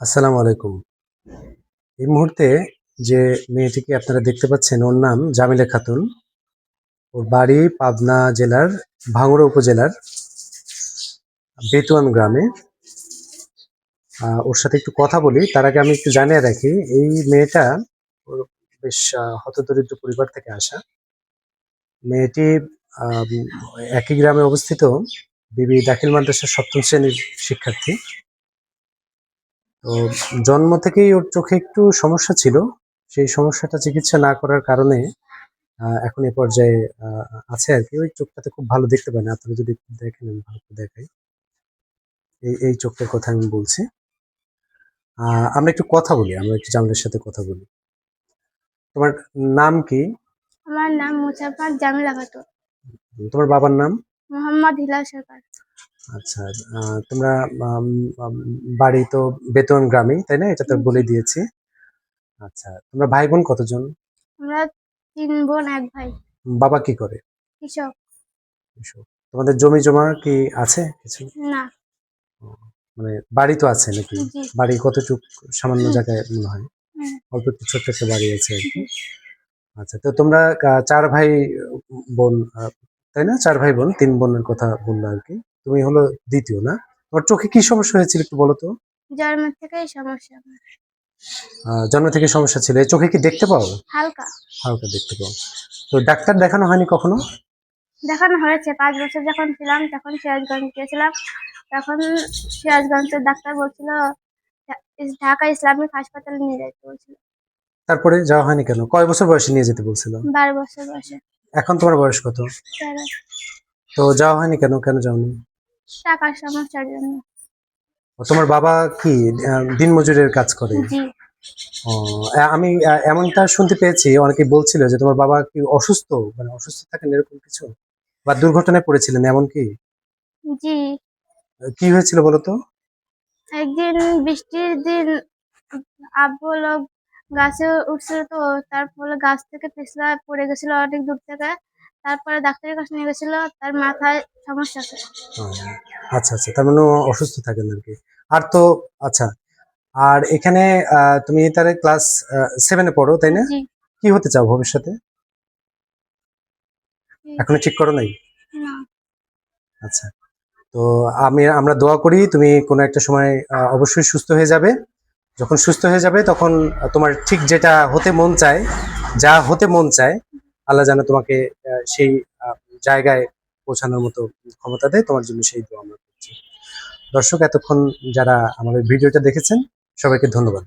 আসসালামু আলাইকুম। এই মুহূর্তে যে মেয়েটিকে আপনারা দেখতে পাচ্ছেন ওর নাম জামিলা খাতুন। ওর বাড়ি পাবনা জেলার ভাঙ্গুড়া উপজেলার বেতুয়ান গ্রামে। ওর সাথে একটু কথা বলি তার আগে আমি একটু জানিয়ে রাখি এই মেয়েটা ওর বেশ হতদরিদ্র পরিবার থেকে আসা। মেয়েটি আম একই গ্রামে অবস্থিত বিবি দাখিল মাদ্রাসার ৭ম শ্রেণীর শিক্ষার্থী। তো জন্ম থেকেই ওর চোখে একটু সমস্যা ছিল। সেই সমস্যাটা চিকিৎসা না করার কারণে এখন এ পর্যায়ে আছে আরকি। ওই চোখটাতে খুব ভালো দেখতে পায় না। আপনারা যদি একটু দেখেন আমি ভালো করে দেখাই। এই চোখটার কথা আমি বলছি। আমরা একটু কথা বলি। আমরা একটু জামিলের সাথে কথা বলি। তোমার নাম কি? আমার নাম মুসাফাত জামিলা খাতুন। তোমার বাবার নাম? মোহাম্মদ হিলাল সরকার। আচ্ছা। তোমরা আম আম বাড়ি তো বেতুয়ান গ্রামেই, তাই না? এটা তো বলে দিয়েছি। আচ্ছা। তোমরা ভাই-বোন কতজন? আমরা ৩ বোন ১ ভাই। বাবা কি করে? কৃষক। এসব। তোমাদের জমি-জমা কি আছে কিছু? না। ও, মানে বাড়ি তো আছে নাকি? জি। বাড়ি কতটুক? সামান্য জায়গায় মনে হয়। হুম, অল্প একটু ছোট্ট একটা বাড়ি আছে আরকি। জি। আচ্ছা, তো তোমরা ৪ ভাই বোন, তাই না? ৪ ভাই বোন, ৩ বোনের কথা বললা আরকি। তুমি হলো ২য় না? তোমার চোখে কি সমস্যা হয়েছিল একটু বলো তো? জন্ম থেকেই সমস্যা আমার। জন্ম থেকে সমস্যা ছিল। এই চোখে কি দেখতে পাও? হালকা। হালকা দেখতে পাও। তো ডাক্তার দেখানো হয়নি কখনো? দেখানো হয়েছে ৫ বছর যখন ছিলাম তখন সিরাজগঞ্জ গিয়েছিলাম। তখন সিরাজগঞ্জের ডাক্তার বলছিল ঢাকা ইসলামিক হাসপাতালে নিয়ে যাইতে বলছিল। তারপরে যাওয়া হয়নি কেন? কয় বছর বয়সে নিয়ে যেতে বলছিল? ১২ বছর বয়সে। এখন তোমার বয়স কত? ১৩। তো যাওয়া হয়নি কেন? কেন যাওনি? টাকার সমস্যার জন্য। তোমার বাবা কি দিনমজুরের কাজ করে? জি। ও, আমি এমনটা শুনতে পেয়েছি, অনেকে বলছিল যে তোমার বাবা কি অসুস্থ, মানে অসুস্থ থাকেন এরকম কিছু, বা দুর্ঘটনায় পড়েছিলেন এমন কি? জি। কি হয়েছিল বলো তো? একদিন বৃষ্টির দিন আব্বু হলো গাছে উঠছিল, তো তার ফলে গাছ থেকে পিছলা পড়ে গেছিল অনেক দূর থেকে। তারপরে ডাক্তারের কাছে নিয়ে গেছিল, তার মাথায় সমস্যা আছে। ও, আচ্ছা আচ্ছা, তার মানে ও অসুস্থ থাকেন আর কি। আর তো আচ্ছা, আর এখানে তুমি তাহলে ক্লাস 7-এ পড়ো, তাই না? জি। কি হতে চাও ভবিষ্যতে? এখনো ঠিক করো নাই? না। আচ্ছা। তো আমরা দোয়া করি তুমি কোনো একটা সময় অবশ্যই সুস্থ হয়ে যাবে। যখন সুস্থ হয়ে যাবে তখন তোমার ঠিক যেটা হতে মন চায়, যা হতে মন চায়, আল্লাহ যেন তোমাকে সেই আহ, জায়গায় পৌঁছানোর মতো ক্ষমতা দেয়। তোমার জন্য সেই দোয়া আমরা করছি। দর্শক, এতক্ষণ যারা আমাদের ভিডিওটা দেখেছেন সবাইকে ধন্যবাদ।